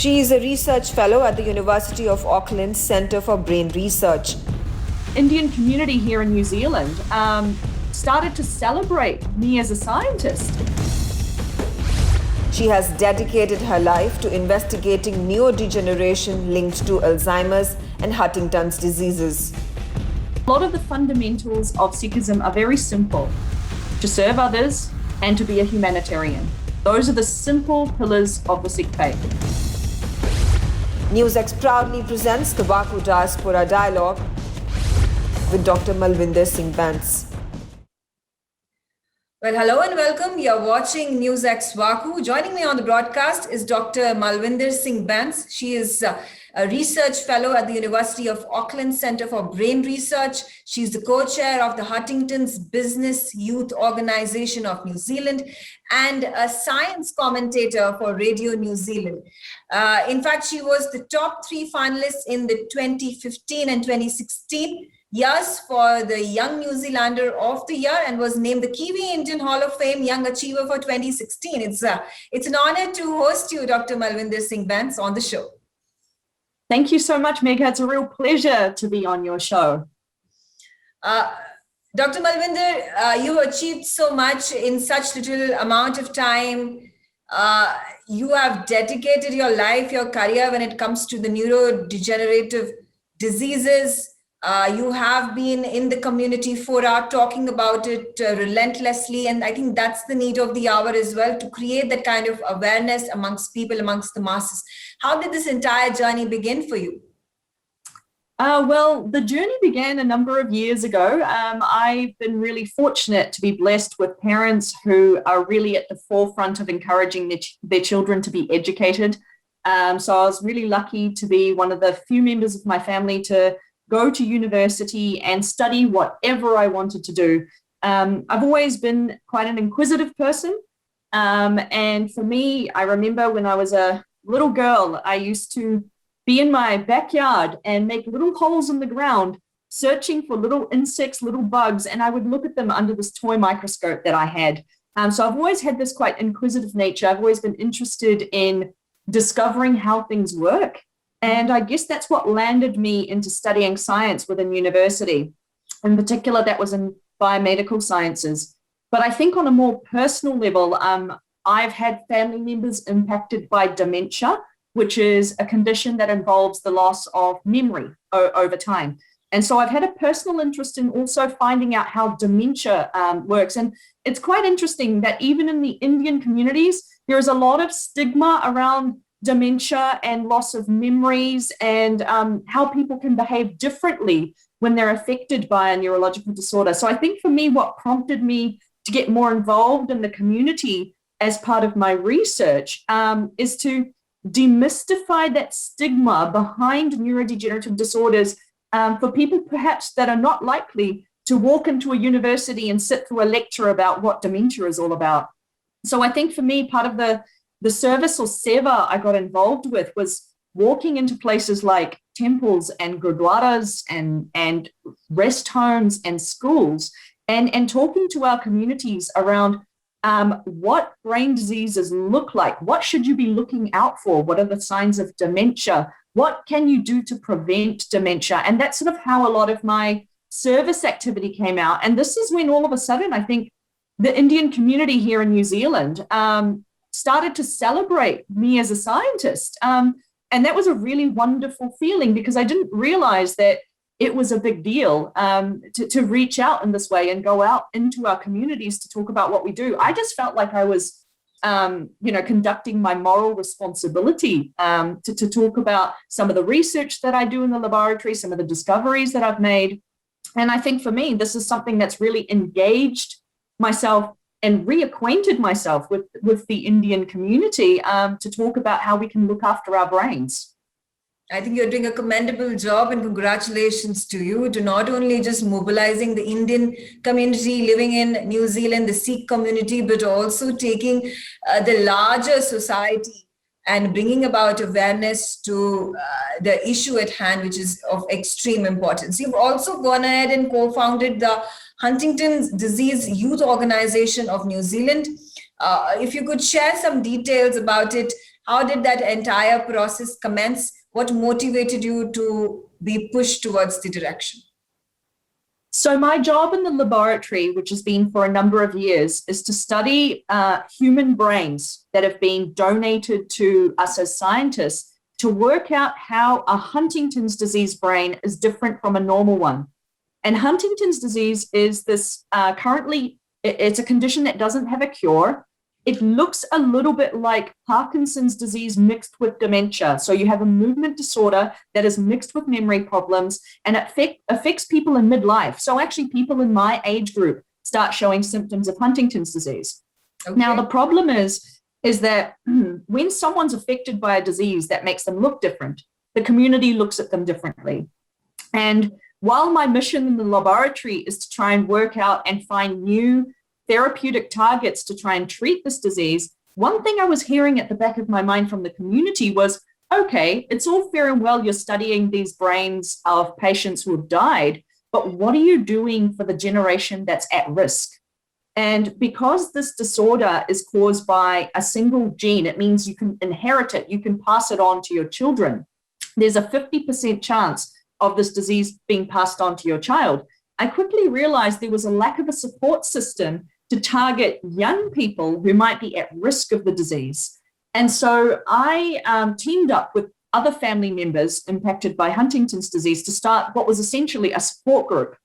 She is a research fellow at the University of Auckland's Centre for Brain Research. Indian community here in New Zealand started to celebrate me as a scientist. She has dedicated her life to investigating neurodegeneration linked to Alzheimer's and Huntington's diseases. A lot of the fundamentals of Sikhism are very simple: to serve others and to be a humanitarian. Those are the simple pillars of the Sikh faith. NewsX proudly presents the Waku Diaspora Dialogue with Dr. Malvinder Singh Bance. Well, hello and welcome. You're watching NewsX Waku. Joining me on the broadcast is Dr. Malvinder Singh Bance. She is a research fellow at the University of Auckland Centre for Brain Research. She's the co-chair of the Huntington's Business Youth Organisation of New Zealand and a science commentator for Radio New Zealand. In fact, she was the top 3 finalists in the 2015 and 2016 years for the Young New Zealander of the Year and was named the Kiwi Indian Hall of Fame Young Achiever for 2016. It's an honor to host you, Dr. Malvinder Singh Bance, on the show. Thank you so much, Megha. It's a real pleasure to be on your show. Dr. Malvinder, you achieved so much in such little amount of time. You have dedicated your life, your career when it comes to the neurodegenerative diseases. You have been in the community fora talking about it relentlessly. And I think that's the need of the hour as well, to create that kind of awareness amongst people, amongst the masses. How did this entire journey begin for you? Well, the journey began a number of years ago. I've been really fortunate to be blessed with parents who are really at the forefront of encouraging their children to be educated. So I was really lucky to be one of the few members of my family to go to university and study whatever I wanted to do. I've always been quite an inquisitive person. And for me, I remember when I was a little girl, I used to be in my backyard and make little holes in the ground, searching for little insects, little bugs, and I would look at them under this toy microscope that I had. So I've always had this quite inquisitive nature. I've always been interested in discovering how things work. And I guess that's what landed me into studying science within university. In particular, that was in biomedical sciences. But I think on a more personal level, I've had family members impacted by dementia, which is a condition that involves the loss of memory over time. And so I've had a personal interest in also finding out how dementia works. And it's quite interesting that even in the Indian communities, there is a lot of stigma around dementia and loss of memories and how people can behave differently when they're affected by a neurological disorder. So I think for me, what prompted me to get more involved in the community as part of my research is to demystify that stigma behind neurodegenerative disorders for people perhaps that are not likely to walk into a university and sit through a lecture about what dementia is all about. So I think for me, part of the service or seva I got involved with was walking into places like temples and gurdwaras and rest homes and schools and talking to our communities around what brain diseases look like. What should you be looking out for? What are the signs of dementia? What can you do to prevent dementia? And that's sort of how a lot of my service activity came out. And this is when all of a sudden, I think the Indian community here in New Zealand started to celebrate me as a scientist. And that was a really wonderful feeling because I didn't realize that it was a big deal to reach out in this way and go out into our communities to talk about what we do. I just felt like I was, conducting my moral responsibility to talk about some of the research that I do in the laboratory, some of the discoveries that I've made. And I think for me, this is something that's really engaged myself and reacquainted myself with the Indian community to talk about how we can look after our brains. I think you're doing a commendable job and congratulations to you to not only just mobilizing the Indian community living in New Zealand, the Sikh community, but also taking the larger society and bringing about awareness to the issue at hand, which is of extreme importance. You've also gone ahead and co-founded the Huntington's Disease Youth Organisation of New Zealand. If you could share some details about it, how did that entire process commence? What motivated you to be pushed towards the direction? So my job in the laboratory, which has been for a number of years, is to study human brains that have been donated to us as scientists to work out how a Huntington's disease brain is different from a normal one. And Huntington's disease is this it's a condition that doesn't have a cure. It looks a little bit like Parkinson's disease mixed with dementia. So you have a movement disorder that is mixed with memory problems, and it affects people in midlife. So actually people in my age group start showing symptoms of Huntington's disease. Okay. Now, the problem is that when someone's affected by a disease that makes them look different, the community looks at them differently. And while my mission in the laboratory is to try and work out and find new therapeutic targets to try and treat this disease, one thing I was hearing at the back of my mind from the community was, okay, it's all fair and well you're studying these brains of patients who have died, but what are you doing for the generation that's at risk? And because this disorder is caused by a single gene, it means you can inherit it, you can pass it on to your children. There's a 50% chance of this disease being passed on to your child. I quickly realized there was a lack of a support system to target young people who might be at risk of the disease. And so I teamed up with other family members impacted by Huntington's disease to start what was essentially a support group.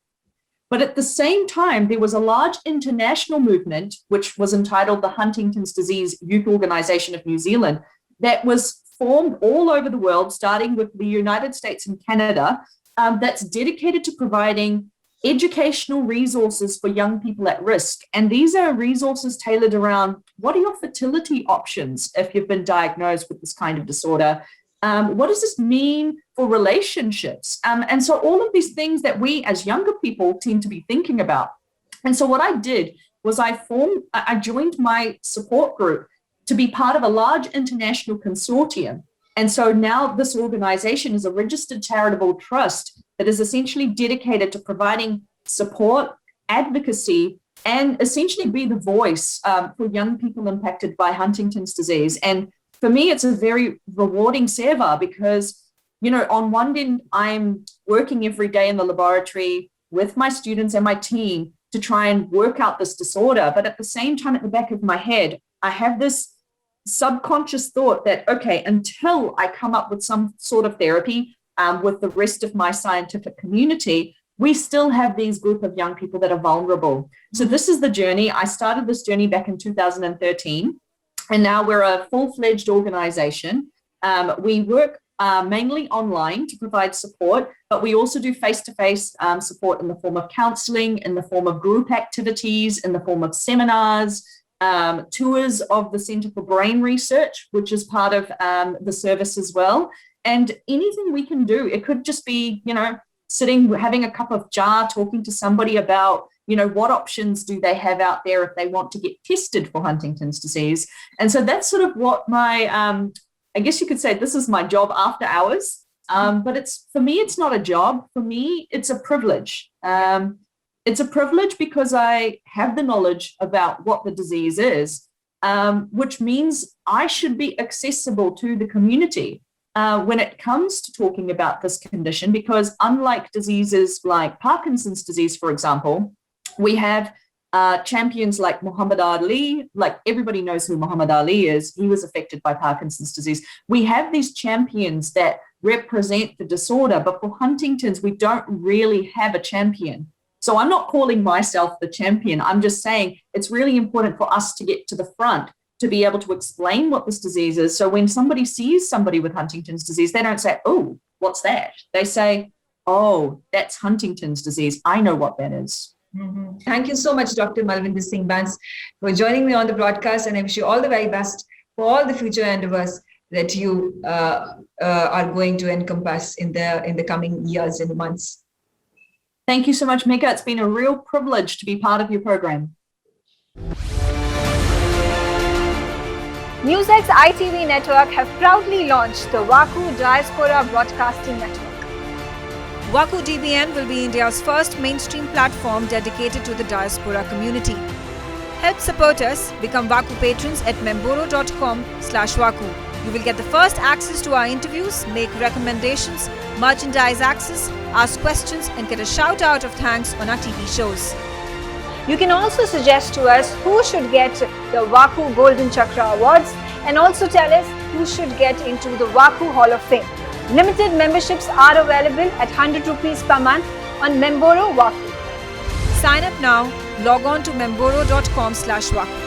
But at the same time, there was a large international movement, which was entitled the Huntington's Disease Youth Organization of New Zealand, that was formed all over the world, starting with the United States and Canada, that's dedicated to providing educational resources for young people at risk. And these are resources tailored around what are your fertility options if you've been diagnosed with this kind of disorder? What does this mean for relationships? And so all of these things that we as younger people tend to be thinking about. And so what I did was I joined my support group to be part of a large international consortium. And so now this organization is a registered charitable trust that is essentially dedicated to providing support, advocacy, and essentially be the voice for young people impacted by Huntington's disease. And for me, it's a very rewarding seva because, you know, on one end, I'm working every day in the laboratory with my students and my team to try and work out this disorder. But at the same time, at the back of my head, I have this subconscious thought that, okay, until I come up with some sort of therapy with the rest of my scientific community, we still have these group of young people that are vulnerable. So this is the journey. I started this journey back in 2013, and now we're a full-fledged organization. We work mainly online to provide support, but we also do face-to-face support in the form of counseling, in the form of group activities, in the form of seminars, tours of the Center for Brain Research, which is part of the service as well. And anything we can do, it could just be, you know, sitting, having a cup of jar, talking to somebody about, you know, what options do they have out there if they want to get tested for Huntington's disease. And so that's sort of what my, I guess you could say this is my job after hours. But for me, it's not a job. For me, it's a privilege. It's a privilege because I have the knowledge about what the disease is, which means I should be accessible to the community when it comes to talking about this condition, because unlike diseases like Parkinson's disease, for example, we have champions like Muhammad Ali. Like everybody knows who Muhammad Ali is. He was affected by Parkinson's disease. We have these champions that represent the disorder, but for Huntington's, we don't really have a champion. So I'm not calling myself the champion. I'm just saying it's really important for us to get to the front to be able to explain what this disease is. So when somebody sees somebody with Huntington's disease, they don't say, oh, what's that? They say, oh, that's Huntington's disease. I know what that is. Mm-hmm. Thank you so much, Dr. Malvinder Singh Bans, for joining me on the broadcast. And I wish you all the very best for all the future endeavors that you are going to encompass in the coming years and months. Thank you so much, Mika. It's been a real privilege to be part of your program. NewsX ITV network have proudly launched the WAKU Diaspora Broadcasting Network. WAKU DBN will be India's first mainstream platform dedicated to the diaspora community. Help support us. Become Vaku patrons at memboro.com/Vaku. You will get the first access to our interviews, make recommendations, merchandise access, ask questions, and get a shout out of thanks on our TV shows. You can also suggest to us who should get the Vaku Golden Chakra Awards and also tell us who should get into the Vaku Hall of Fame. Limited memberships are available at 100 rupees per month on Memboro Vaku. Sign up now. Log on to memboro.com/Vaku.